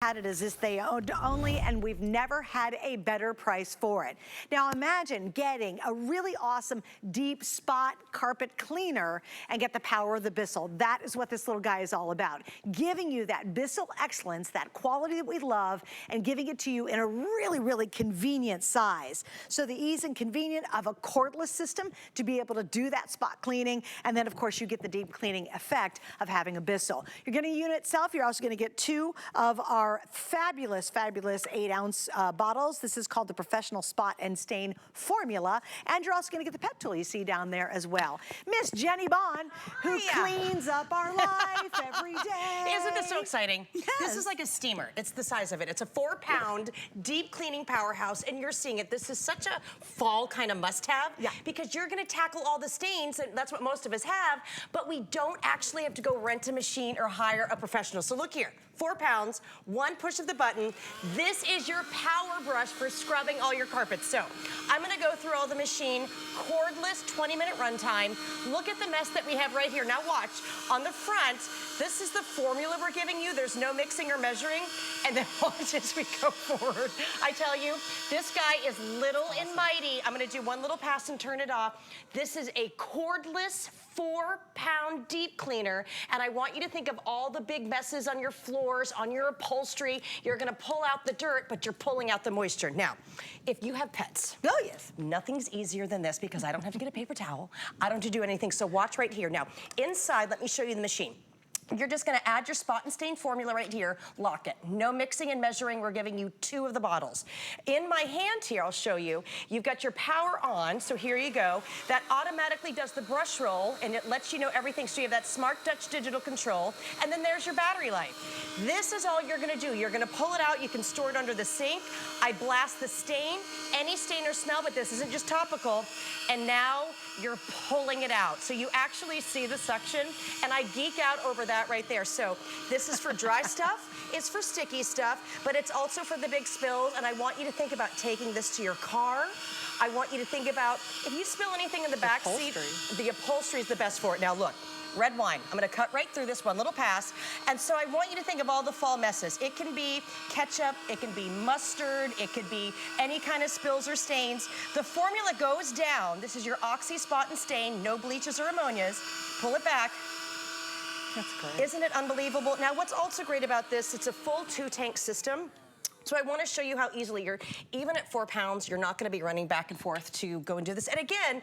Had it as this they owned only, and we've never had a better price for it. Now imagine getting a really awesome deep spot carpet cleaner and get the power of the BISSELL. That is what this little guy is all about. Giving you that BISSELL excellence, that quality that we love, and giving it to you in a really, really convenient size. So the ease and convenience of a cordless system to be able to do that spot cleaning, and then of course you get the deep cleaning effect of having a BISSELL. You're getting a unit itself, you're also gonna get 2 of our fabulous 8-ounce bottles. This is called the Professional Spot and Stain Formula. And you're also gonna get the pet tool you see down there as well. Miss Jenny Bond, who cleans up our life every day. Isn't this so exciting? Yes. This is like a steamer. It's the size of it. It's a 4-pound deep cleaning powerhouse, and you're seeing it. This is such a fall kind of must-have because you're gonna tackle all the stains, and that's what most of us have, but we don't actually have to go rent a machine or hire a professional. So look here, 4 pounds, 1 push of the button. This is your power brush for scrubbing all your carpets. So I'm gonna go through all the machine, cordless, 20-minute runtime. Look at the mess that we have right here. Now watch, on the front, this is the formula we're giving you. There's no mixing or measuring. And then watch as we go forward. I tell you, this guy is little and mighty. I'm gonna do one little pass and turn it off. This is a cordless 4-pound deep cleaner, and I want you to think of all the big messes on your floors, on your upholstery. You're gonna pull out the dirt, but you're pulling out the moisture. Now, if you have pets, nothing's easier than this because I don't have to get a paper towel. I don't have to do anything, so watch right here. Now, inside, let me show you the machine. You're just gonna add your spot and stain formula right here, lock it. No mixing and measuring, we're giving you 2 of the bottles. In my hand here, I'll show you, you've got your power on, so here you go. That automatically does the brush roll, and it lets you know everything, so you have that smart touch digital control, and then there's your battery life. This is all you're gonna do. You're gonna pull it out, you can store it under the sink. I blast the stain, any stain or smell, but this isn't just topical, and now you're pulling it out. So you actually see the suction, and I geek out over that right there. So this is for dry stuff, it's for sticky stuff, but it's also for the big spills, and I want you to think about taking this to your car. I want you to think about, if you spill anything in the back seat, the upholstery is the best for it. Now look, red wine. I'm gonna cut right through this one little pass. And so I want you to think of all the fall messes. It can be ketchup, it can be mustard, it could be any kind of spills or stains. The formula goes down. This is your Oxy Spot and Stain, no bleaches or ammonias. Pull it back. That's great. Isn't it unbelievable? Now what's also great about this, it's a full 2-tank system. So I want to show you how easily even at 4 pounds, you're not going to be running back and forth to go and do this. And again,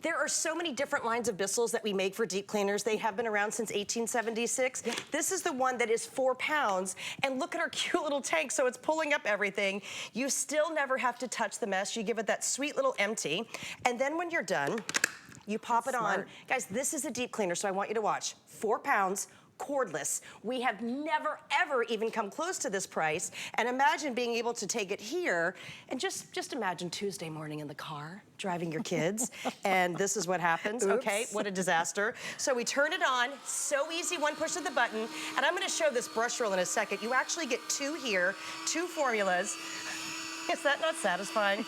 there are so many different lines of BISSELLs that we make for deep cleaners. They have been around since 1876. This is the one that is 4 pounds. And look at our cute little tank. So it's pulling up everything. You still never have to touch the mess. You give it that sweet little empty. And then when you're done, you pop it on. Guys, this is a deep cleaner, so I want you to watch. 4 pounds. Cordless. We have never, ever even come close to this price. And imagine being able to take it here and just imagine Tuesday morning in the car, driving your kids, and this is what happens, okay? What a disaster. So we turn it on, so easy, 1 push of the button, and I'm gonna show this brush roll in a second. You actually get 2 here, 2 formulas. Is that not satisfying?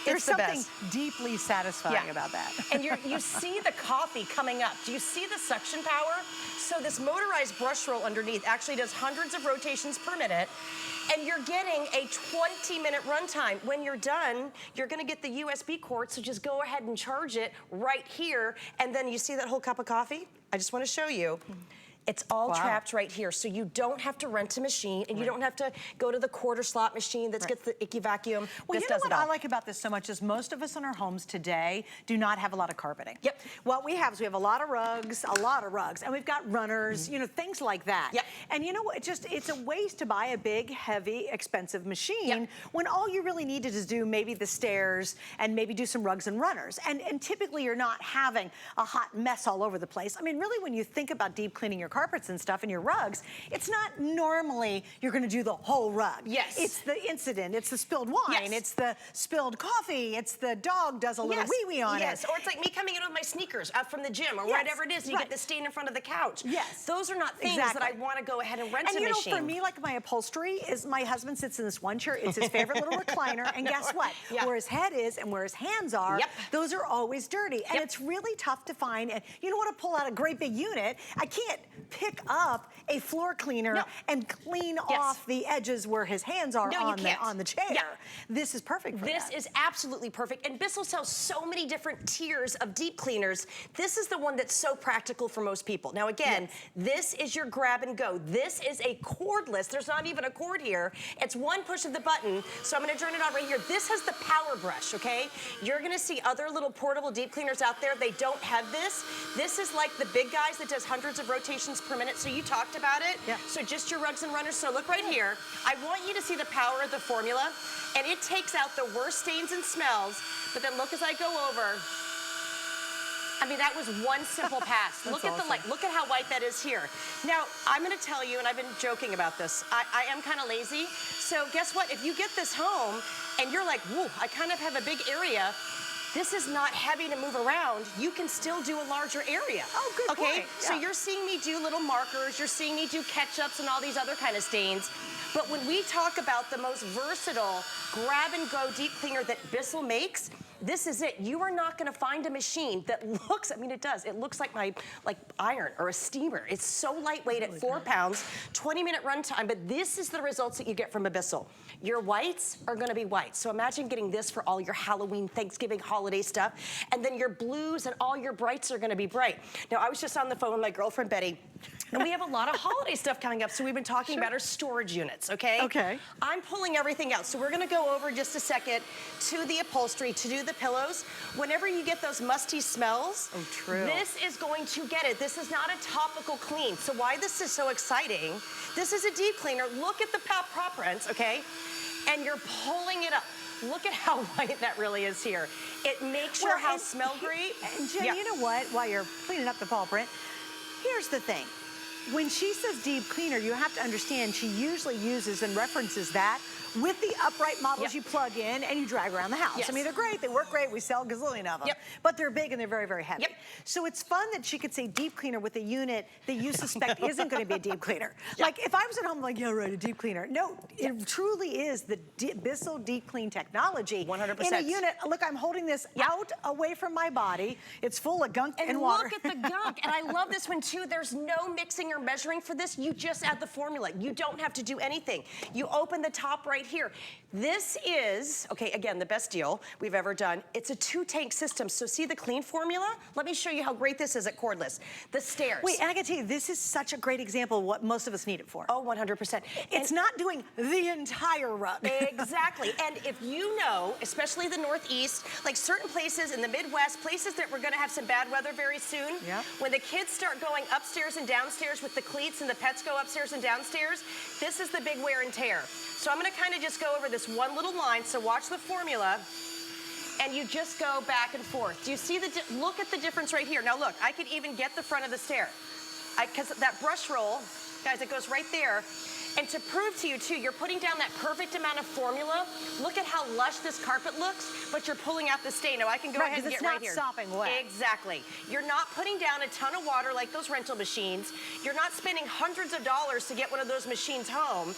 There's something deeply satisfying about that. And you see the coffee coming up. Do you see the suction power? So this motorized brush roll underneath actually does hundreds of rotations per minute, and you're getting a 20-minute runtime. When you're done, you're gonna get the USB cord, so just go ahead and charge it right here, and then you see that whole cup of coffee? I just wanna show you. It's all trapped right here, so you don't have to rent a machine, and you don't have to go to the quarter slot machine that gets the icky vacuum. Well, you know what I like about this so much is most of us in our homes today do not have a lot of carpeting. What we have is we have a lot of rugs, and we've got runners, you know, things like that. And you know what, it's a waste to buy a big, heavy, expensive machine when all you really need to do maybe the stairs and maybe do some rugs and runners. And typically you're not having a hot mess all over the place. I mean, really when you think about deep cleaning your carpets and stuff and your rugs, it's not normally you're gonna do the whole rug. It's the incident, it's the spilled wine, it's the spilled coffee, it's the dog does a little wee-wee on it. Or it's like me coming in with my sneakers out from the gym or whatever it is, and you get the stain in front of the couch. Those are not things that I wanna go ahead and rent a machine. And you know, for me, like my upholstery is, my husband sits in this one chair, it's his favorite little recliner, and guess what? Where his head is and where his hands are, those are always dirty. And it's really tough to find, and you don't wanna pull out a great big unit. I can't pick up a floor cleaner and clean off the edges where his hands are on the chair. Yeah. This is perfect for that. This is absolutely perfect. And Bissell sells so many different tiers of deep cleaners. This is the one that's so practical for most people. Now again, this is your grab and go. This is a cordless. There's not even a cord here. It's one push of the button. So I'm gonna turn it on right here. This has the PowerBrush, okay? You're gonna see other little portable deep cleaners out there. They don't have this. This is like the big guys that does hundreds of rotations per minute. So you talked about it. Yeah. So just your rugs and runners. So look right here. I want you to see the power of the formula. And it takes out the worst stains and smells. But then look as I go over. I mean, that was one simple pass. Look at the light. Look at how white that is here. Now, I'm going to tell you, and I've been joking about this, I am kind of lazy. So guess what? If you get this home and you're like, whoa, I kind of have a big area, this is not heavy to move around. You can still do a larger area. Oh, good point. Okay, so you're seeing me do little markers. You're seeing me do ketchups and all these other kind of stains. But when we talk about the most versatile grab-and-go deep cleaner that Bissell makes, this is it. You are not going to find a machine that looks, I mean, it does. It looks like iron or a steamer. It's so lightweight at 4 pounds, 20-minute run time, but this is the results that you get from a Bissell. Your whites are going to be white. So imagine getting this for all your Halloween, Thanksgiving, holiday stuff, and then your blues and all your brights are going to be bright. Now, I was just on the phone with my girlfriend, Betty, and we have a lot of holiday stuff coming up, so we've been talking about our storage units, okay? Okay. I'm pulling everything out, so we're gonna go over just a second to the upholstery, to do the pillows. Whenever you get those musty smells, this is going to get it. This is not a topical clean. So why this is so exciting, this is a deep cleaner. Look at the prop prints, okay? And you're pulling it up. Look at how white that really is here. It makes your house smell great. And Jen, you know what? While you're cleaning up the paw print, here's the thing. When she says deep cleaner, you have to understand she usually uses and references that with the upright models you plug in and you drag around the house. I mean, they're great, they work great, we sell a gazillion of them, but they're big and they're very, very heavy. So it's fun that she could say deep cleaner with a unit that you suspect isn't gonna be a deep cleaner. Like if I was at home like, yeah, right, a deep cleaner. No, it truly is the Bissell deep clean technology. 100%. In a unit, look, I'm holding this out away from my body. It's full of gunk and water. Look at the gunk, and I love this one too. There's no mixing or measuring for this. You just add the formula. You don't have to do anything. You open the top right here. This is, okay, again, the best deal we've ever done. It's a 2-tank system, so see the clean formula? Let me show you how great this is at Cordless. The stairs. Wait, and I can tell you, this is such a great example of what most of us need it for. Oh, 100%. It's not doing the entire rug. Exactly, and if you know, especially the Northeast, like certain places in the Midwest, places that we're gonna have some bad weather very soon, when the kids start going upstairs and downstairs with the cleats and the pets go upstairs and downstairs, this is the big wear and tear. So I'm gonna kind of just go over this one little line, so watch the formula, and you just go back and forth. Do you see look at the difference right here. Now look, I could even get the front of the stair. Because that brush roll, guys, it goes right there. And to prove to you too, you're putting down that perfect amount of formula. Look at how lush this carpet looks, but you're pulling out the stain. Now I can go ahead and get right here. It's not sopping wet. Exactly. You're not putting down a ton of water like those rental machines. You're not spending hundreds of dollars to get one of those machines home.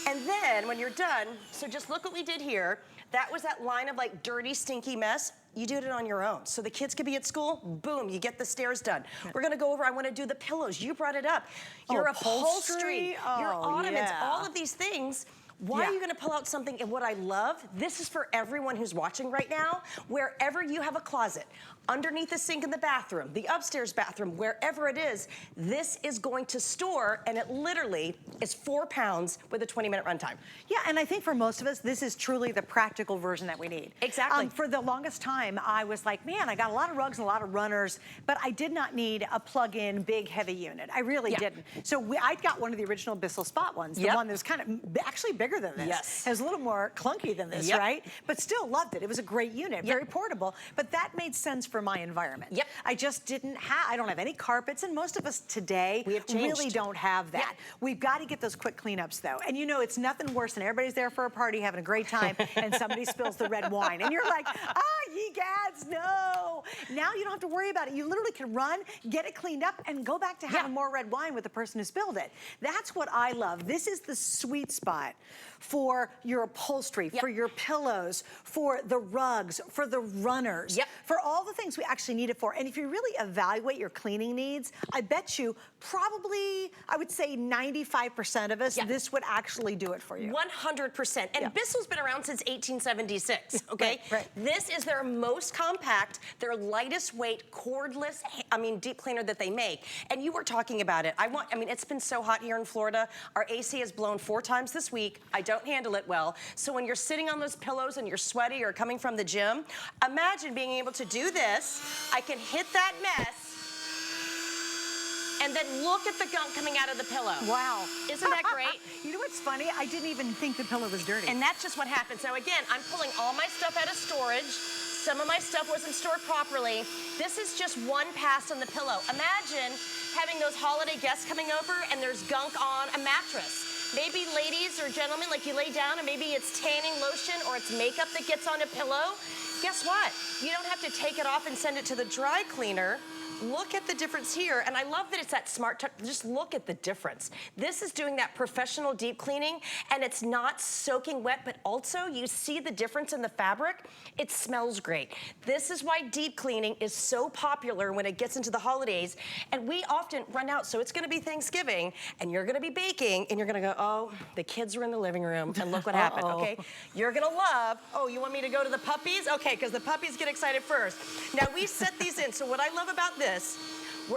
And then when you're done, so just look what we did here. That was that line of like dirty, stinky mess. You did it on your own. So the kids could be at school, boom, you get the stairs done. We're gonna go over, I wanna do the pillows. You brought it up. Your upholstery, your ottomans, all of these things. Why are you gonna pull out something? And what I love, this is for everyone who's watching right now, wherever you have a closet, underneath the sink in the bathroom, the upstairs bathroom, wherever it is, this is going to store, and it literally is 4 pounds with a 20-minute runtime. Yeah, and I think for most of us, this is truly the practical version that we need. Exactly. For the longest time, I was like, man, I got a lot of rugs and a lot of runners, but I did not need a plug-in, big, heavy unit. I really didn't. So I got one of the original Bissell Spot ones, the one that was kind of actually bigger than this. Yes. It was a little more clunky than this, right? But still loved it. It was a great unit, very portable, but that made sense for my environment. I just didn't have, I don't have any carpets, and most of us today really don't have that. We've got to get those quick cleanups though. And you know, it's nothing worse than everybody's there for a party having a great time and somebody spills the red wine and you're like, ah, ye gads, no. Now you don't have to worry about it. You literally can run, get it cleaned up, and go back to having more red wine with the person who spilled it. That's what I love. This is the sweet spot for your upholstery, for your pillows, for the rugs, for the runners, for all the things. things we actually need it for. And if you really evaluate your cleaning needs, I bet you probably, I would say 95% of us, this would actually do it for you. 100%. And BISSELL's been around since 1876, okay? Right. This is their most compact, their lightest weight, cordless, deep cleaner that they make. And you were talking about it. It's been so hot here in Florida. Our AC has blown 4 times this week. I don't handle it well. So when you're sitting on those pillows and you're sweaty or coming from the gym, imagine being able to do this. I can hit that mess, and then look at the gunk coming out of the pillow. Wow. Isn't that great? You know what's funny? I didn't even think the pillow was dirty. And that's just what happened. So again, I'm pulling all my stuff out of storage. Some of my stuff wasn't stored properly. This is just one pass on the pillow. Imagine having those holiday guests coming over and there's gunk on a mattress. Maybe ladies or gentlemen, like you lay down and maybe it's tanning lotion or it's makeup that gets on a pillow. Guess what? You don't have to take it off and send it to the dry cleaner. Look at the difference here, and I love that it's that smart touch. Just look at the difference. This is doing that professional deep cleaning, and it's not soaking wet, but also you see the difference in the fabric. It smells great. This is why deep cleaning is so popular when it gets into the holidays, and we often run out. So it's gonna be Thanksgiving, and you're gonna be baking, and you're gonna go, oh, the kids are in the living room, and look what happened, okay? You're gonna love, oh, you want me to go to the puppies? Okay, because the puppies get excited first. Now, we set these in, so what I love about this,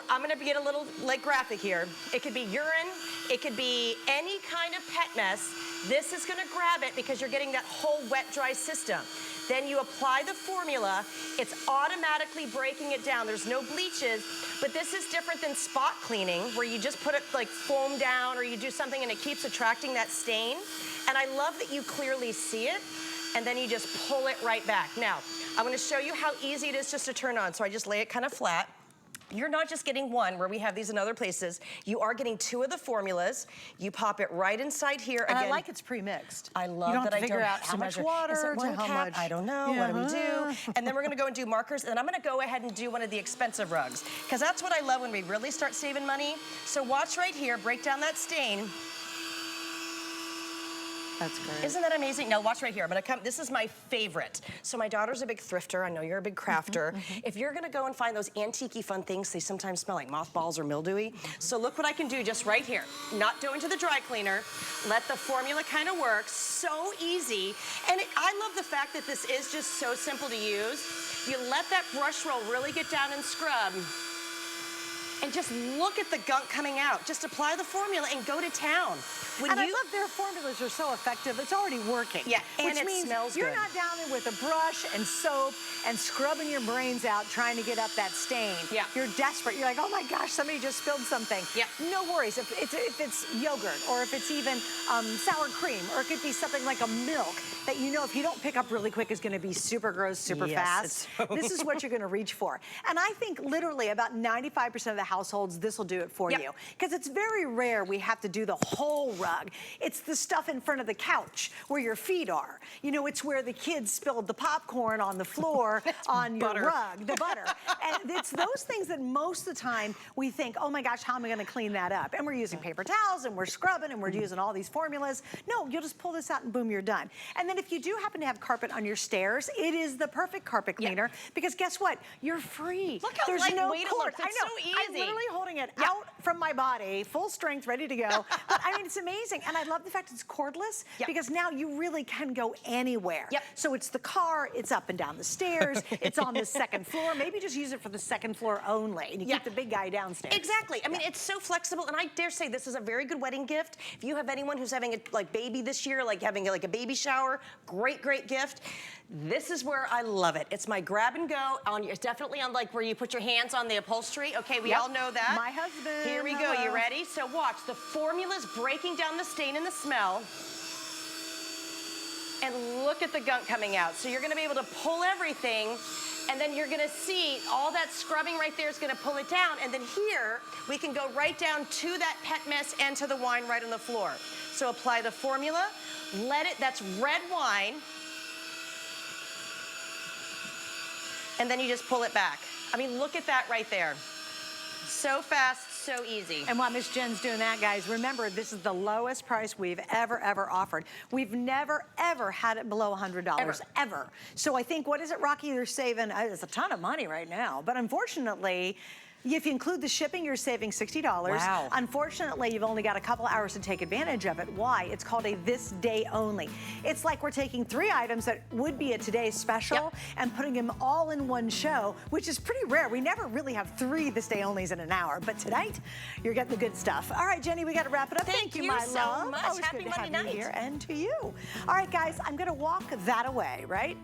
I'm gonna get a little graphic here. It could be urine, it could be any kind of pet mess. This is gonna grab it because you're getting that whole wet, dry system. Then you apply the formula, it's automatically breaking it down. There's no bleaches, but this is different than spot cleaning where you just put it like foam down or you do something and it keeps attracting that stain. And I love that you clearly see it and then you just pull it right back. Now, I'm gonna show you how easy it is just to turn on. So I just lay it kind of flat. You're not just getting one, where we have these in other places. You are getting 2 of the formulas. You pop it right inside here. And again, I like it's pre-mixed. I love you don't that have to I figure don't out have how to much measure. water Is it to one how cup? much. I don't know. What do we do? And then we're gonna go and do markers, and then I'm gonna go ahead and do one of the expensive rugs. Because that's what I love when we really start saving money. So watch right here, break down that stain. That's great. Isn't that amazing? Now watch right here. This is my favorite. So my daughter's a big thrifter. I know you're a big crafter. If you're gonna go and find those antique-y fun things, they sometimes smell like mothballs or mildewy. So look what I can do just right here. Not go into the dry cleaner. Let the formula kind of work. So easy. And I love the fact that this is just so simple to use. You let that brush roll really get down and scrub. And just look at the gunk coming out. Just apply the formula and go to town. I love their formulas are so effective. It's already working. Yeah, and which it means smells you're good. not down there with a brush and soap and scrubbing your brains out trying to get up that stain. Yeah. You're desperate. You're like, oh my gosh, somebody just spilled something. Yeah. No worries. If it's yogurt or if it's even sour cream or it could be something like a milk that you know if you don't pick up really quick is going to be super gross, super fast. This is what you're going to reach for. And I think literally about 95% of the households, this will do it for you. Because it's very rare we have to do the whole rug. It's the stuff in front of the couch where your feet are. You know, it's where the kids spilled the popcorn on the floor on your rug, the butter. And it's those things that most of the time we think, oh my gosh, how am I gonna clean that up? And we're using paper towels and we're scrubbing and we're using all these formulas. No, you'll just pull this out and boom, you're done. And then if you do happen to have carpet on your stairs, it is the perfect carpet cleaner because guess what? You're free. Look how There's lightweight no it cord. looks. It's I know. so easy. I'm literally holding it out from my body, full strength, ready to go. But I mean, it's amazing. And I love the fact it's cordless because now you really can go anywhere. So it's the car, it's up and down the stairs, it's on the second floor. Maybe just use it for the second floor only and you keep the big guy downstairs. Exactly. I mean, it's so flexible, and I dare say this is a very good wedding gift. If you have anyone who's having a baby this year, like having a baby shower, great, great gift. This is where I love it. It's my grab and go. It's definitely on where you put your hands on the upholstery. Okay, we all know that. My husband. Here we go. You ready? So watch. The formula's breaking down the stain and the smell. And look at the gunk coming out. So you're going to be able to pull everything, and then you're going to see all that scrubbing right there is going to pull it down. And then here, we can go right down to that pet mess and to the wine right on the floor. So apply the formula. That's red wine. And then you just pull it back. I mean, look at that right there. So fast, So easy. And while Miss Jen's doing that, guys, remember, this is the lowest price we've ever offered. We've never, ever had it below $100, ever. So I think, what is it, Rocky? You're saving, it's a ton of money right now. But unfortunately, if you include the shipping, you're saving $60. Wow. Unfortunately, you've only got a couple hours to take advantage of it. Why? It's called a this day only. It's like we're taking 3 items that would be a today's special and putting them all in one show, which is pretty rare. We never really have 3 this day onlys in an hour. But tonight, you're getting the good stuff. All right, Jenny, we got to wrap it up. Thank you my so love. much. Always Happy good to Monday have you night. here, and to you. All right, guys, I'm going to walk that away, right?